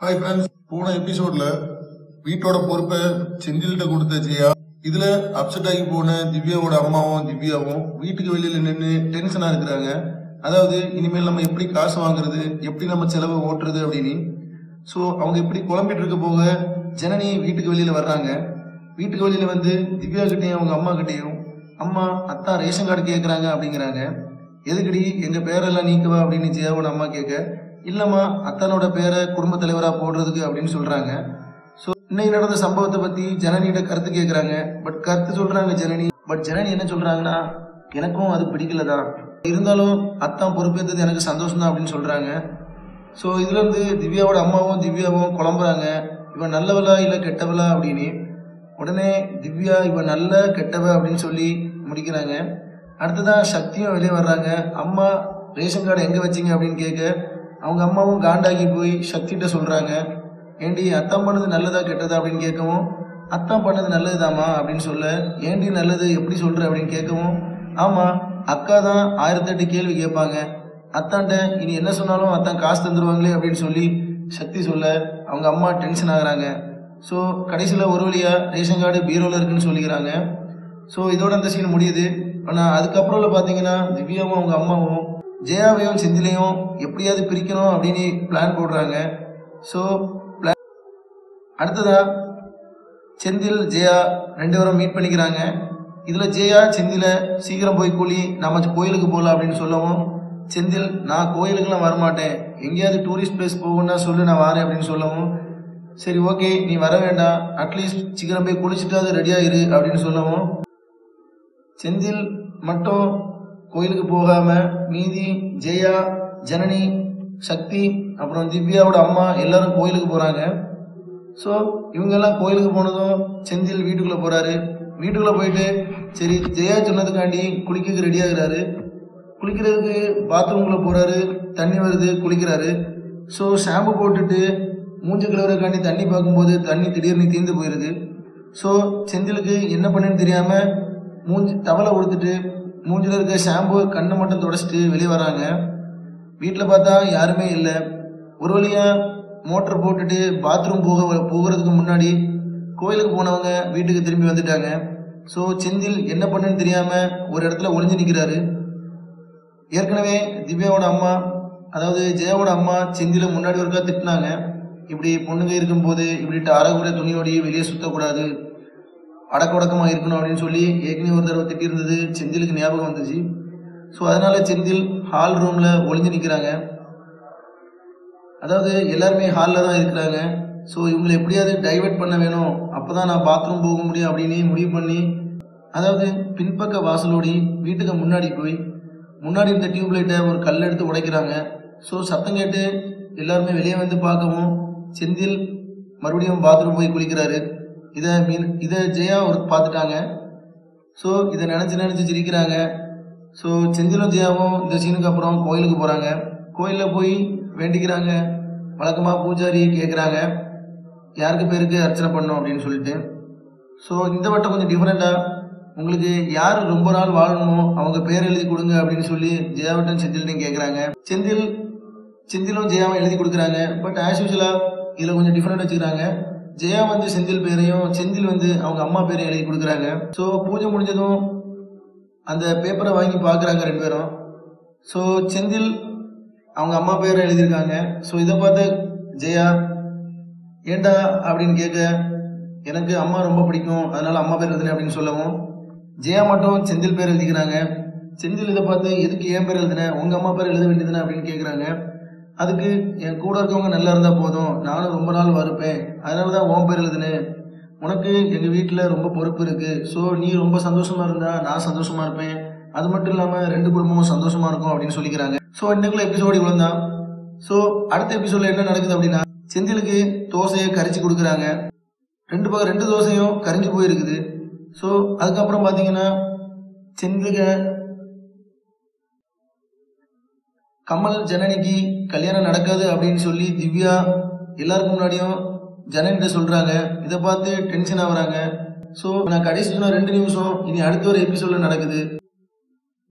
Hi friends, போன எபிசோட்ல வீட்டோட பொறுப்பை செந்தில்கிட்ட கொடுத்த ஜெயா இதுல அப்செட் ஆகி போன திவ்யாவோட அம்மாவும் திவ்யாவும் வீட்டுக்கு வெளியில நின்று டென்ஷனா இருக்கிறாங்க. அதாவது இனிமேல் நம்ம எப்படி காசு வாங்குறது, எப்படி நம்ம செலவை ஓட்டுறது அப்படின்னு. ஸோ அவங்க எப்படி குழம்பிட்டு இருக்க போக ஜனனி வீட்டுக்கு வெளியில வர்றாங்க. வீட்டுக்கு வெளியில வந்து திவ்யா கிட்டையும் அவங்க அம்மா கிட்டையும் அம்மா அத்தா ரேஷன் கார்டு கேட்கறாங்க அப்படிங்கிறாங்க. எதுக்கடி எங்க பேரெல்லாம் நீக்குவா அப்படின்னு ஜெயாவோட அம்மா கேட்க, இல்லம்மா அத்தானோட பேரை குடும்ப தலைவரா போடுறதுக்கு அப்படின்னு சொல்றாங்க. ஸோ இன்னைக்கு நடந்த சம்பவத்தை பத்தி ஜனனியோட கருத்து கேட்கறாங்க. கருத்து சொல்றாங்க ஜனனி. ஜனனி என்ன சொல்றாங்கன்னா, எனக்கும் அது பிடிக்கலதான், இருந்தாலும் அத்தான் பொறுப்பேற்றது எனக்கு சந்தோஷம் தான் அப்படின்னு சொல்றாங்க. ஸோ இதுல இருந்து திவ்யாவோட அம்மாவும் திவ்யாவும் குழம்புறாங்க, இவன் நல்லவளா இல்ல கெட்டவளா அப்படின்னு. உடனே திவ்யா இவன் நல்ல கெட்டவ அப்படின்னு சொல்லி முடிக்கிறாங்க. அடுத்ததான் சக்தியும் வெளியே வர்றாங்க. அம்மா ரேஷன் கார்டு எங்க வச்சிங்க அப்படின்னு கேட்க, அவங்க அம்மாவும் காண்டாகி போய் சக்திகிட்ட சொல்றாங்க, ஏண்டி அத்தான் பண்ணது நல்லதா கெட்டதா அப்படின்னு கேட்கவும், அத்தான் பண்ணது நல்லதுதாம்மா அப்படின்னு சொல்ல, ஏண்டி நல்லது எப்படி சொல்ற அப்படின்னு கேட்கவும், ஆமா அக்கா தான் 1008 கேள்வி கேட்பாங்க, அத்தான்ட்ட இனி என்ன சொன்னாலும் அத்தான் காசு தந்துருவாங்களே அப்படின்னு சொல்லி சக்தி சொல்ல அவங்க அம்மா டென்ஷன் ஆகுறாங்க. ஸோ கடைசியில் ஒரு வழியா ரேஷன் கார்டு பீரோவில் இருக்குன்னு சொல்லிக்கிறாங்க. ஸோ இதோட அந்த சீன் முடியுது. ஆனால் அதுக்கப்புறம் பார்த்தீங்கன்னா திவ்யாவும் அவங்க அம்மாவும் ஜெயாவையும் செந்திலையும் எப்படியாவது பிரிக்கணும் அப்படின்னு பிளான் போடுறாங்க. ஸோ அடுத்ததா செந்தில் ஜெயா 2 பேரும் மீட் பண்ணிக்கிறாங்க. இதுல ஜெயா செந்தில சீக்கிரம் போய் கூலி, நாம கோயிலுக்கு போகலாம் அப்படின்னு சொல்லவும், செந்தில் நான் கோயிலுக்குலாம் வரமாட்டேன், எங்கேயாவது டூரிஸ்ட் பிளேஸ் போகணும்னா சொல்லு நான் வரேன் அப்படின்னு சொல்லவும், சரி ஓகே நீ வர வேண்டாம், அட்லீஸ்ட் சீக்கிரம் போய் குளிச்சுட்டாவது ரெடியா இரு அப்படின்னு சொல்லவும், செந்தில் மட்டும் கோயிலுக்கு போகாம மீதி ஜெயா, ஜனனி, சக்தி அப்புறம் திவ்யாவோட அம்மா எல்லாரும் கோயிலுக்கு போறாங்க. ஸோ இவங்கெல்லாம் கோயிலுக்கு போனதும் செந்தில் வீட்டுக்குள்ள போறாரு. வீட்டுக்குள்ள போயிட்டு சரி ஜெயா சொன்னதுக்காண்டி குளிக்க ரெடி ஆகுறாரு. குளிக்கிறதுக்கு பாத்ரூம்குள்ள போறாரு. தண்ணி வருது, குளிக்கிறாரு. ஸோ ஷாம்பு போட்டுட்டு மூஞ்சி கழுவுறதுக்காண்டி தண்ணி பார்க்கும்போது தண்ணி திடீர்னு தீர்ந்து போயிடுது. ஸோ செந்திலுக்கு என்ன பண்ணுன்னு தெரியாம மூஞ்சி டவலை கொடுத்துட்டு மூஞ்சில இருக்க ஷாம்பு கண்ணை மட்டும் தொடச்சிட்டு வெளியே வராங்க. வீட்டில் பார்த்தா யாருமே இல்லை. ஒரு வழியா மோட்டர் போட்டுட்டு பாத்ரூம் போகிறதுக்கு முன்னாடி கோயிலுக்கு போனவங்க வீட்டுக்கு திரும்பி வந்துட்டாங்க. ஸோ செந்தில் என்ன பண்ணுன்னு தெரியாம ஒரு இடத்துல ஒளிஞ்சு நிற்கிறாரு. ஏற்கனவே திவ்யாவோட அம்மா, அதாவது ஜெயாவோட அம்மா செந்தில முன்னாடி ஒருக்கா திட்டினாங்க, இப்படி பொண்ணுங்க இருக்கும்போது இப்படிட்டு அரைகுறை துணியோடி வெளியே சுத்தக்கூடாது, அடக்கொடக்கமாக இருக்கணும் அப்படின்னு சொல்லி ஏற்கனவே ஒரு தடவை திட்டிருந்தது செந்திலுக்கு ஞாபகம் வந்துச்சு. ஸோ அதனால செந்தில் ஹால் ரூம்ல ஒளிஞ்சு நிற்கிறாங்க. அதாவது எல்லாருமே ஹாலில் தான் இருக்கிறாங்க. ஸோ இவங்களை எப்படியாவது டைவெர்ட் பண்ண வேணும், அப்போதான் நான் பாத்ரூம் போக முடியும் அப்படின்னு முடிவு பண்ணி, அதாவது பின்பக்க வாசலோடி வீட்டுக்கு முன்னாடி போய் முன்னாடி இருந்த டியூப்லைட்டை ஒரு கல் எடுத்து உடைக்கிறாங்க. ஸோ சத்தம் கேட்டு எல்லாருமே வெளியே வந்து பார்க்கவும் செந்தில் மறுபடியும் பாத்ரூம் போய் குளிக்கிறாரு. இதை ஜெயா ஒரு பார்த்துட்டாங்க. ஸோ இதை நினச்சி சிரிக்கிறாங்க. ஸோ செந்திலும் ஜெயாவும் இந்த சீனுக்கு அப்புறம் கோயிலுக்கு போகிறாங்க. கோயிலில் போய் வேண்டிக்கிறாங்க. வழக்கமாக பூஜாரி கேட்குறாங்க யாருக்கு பேருக்கு அர்ச்சனை பண்ணோம் அப்படின்னு சொல்லிட்டு. ஸோ இந்த வட்டம் கொஞ்சம் டிஃப்ரெண்ட்டாக உங்களுக்கு யார் ரொம்ப நாள் வாழணுமோ அவங்க பேர் எழுதி கொடுங்க அப்படின்னு சொல்லி ஜெயாவட்டன் செந்தில்ட்டையும் கேட்குறாங்க. செந்திலும் ஜெயாவும் எழுதி கொடுக்குறாங்க. பட் ஆஸ் யூஸ்வலாக இதில் கொஞ்சம் டிஃப்ரெண்ட் வச்சுக்கிறாங்க. ஜெயா வந்து செந்தில் பேரையும் செந்தில் வந்து அவங்க அம்மா பேரையும் எழுதி கொடுக்குறாங்க. ஸோ பூஜை முடிஞ்சதும் அந்த பேப்பரை வாங்கி பார்க்குறாங்க 2 பேரும். ஸோ செந்தில் அவங்க அம்மா பேரை எழுதியிருக்காங்க. ஸோ இதை பார்த்து ஜெயா ஏண்டா அப்படின்னு கேட்க, எனக்கு அம்மா ரொம்ப பிடிக்கும் அதனால அம்மா பேர் எழுதுனேன் அப்படின்னு சொல்லவும், ஜெயா மட்டும் செந்தில் பேர் எழுதிக்கிறாங்க. செந்தில் இதை பார்த்து எதுக்கு என் பேர் எழுதுனேன், உங்கள் அம்மா பேர் எழுத வேண்டியதுனே அப்படின்னு கேட்குறாங்க. அதுக்கு என் கூட இருக்கவங்க நல்லா இருந்தால் போதும், நானும் ரொம்ப நாள் வருப்பேன், அதனால தான் உன் பேர் எழுதுனேன், உனக்கு எங்கள் வீட்டில் ரொம்ப பொறுப்பு இருக்குது, ஸோ நீ ரொம்ப சந்தோஷமாக இருந்தா நான் சந்தோஷமாக இருப்பேன், அது மட்டும் இல்லாமல் 2 குடும்பமும் சந்தோஷமாக இருக்கும் அப்படின்னு சொல்லிக்கிறாங்க. ஸோ இன்னைக்குள்ள எபிசோடு இவ்வளோ தான். ஸோ அடுத்த எபிசோடில் என்ன நடக்குது அப்படின்னா, செந்திலுக்கு தோசையை கரிச்சு கொடுக்குறாங்க. 2 தோசையும் கரிஞ்சு போயிருக்குது. ஸோ அதுக்கப்புறம் பார்த்தீங்கன்னா செந்திலுக்கு கமல் ஜனனிக்கு கல்யாணம் நடக்காது அப்படின்னு சொல்லி திவ்யா எல்லாருக்கும் முன்னாடியும் ஜனனிட்ட சொல்றாங்க. இதை பார்த்து டென்ஷன் ஆகுறாங்க. ஸோ நான் கடைசி சொன்ன 2 நிமிஷம் இனி அடுத்த ஒரு எபிசோட்ல நடக்குது.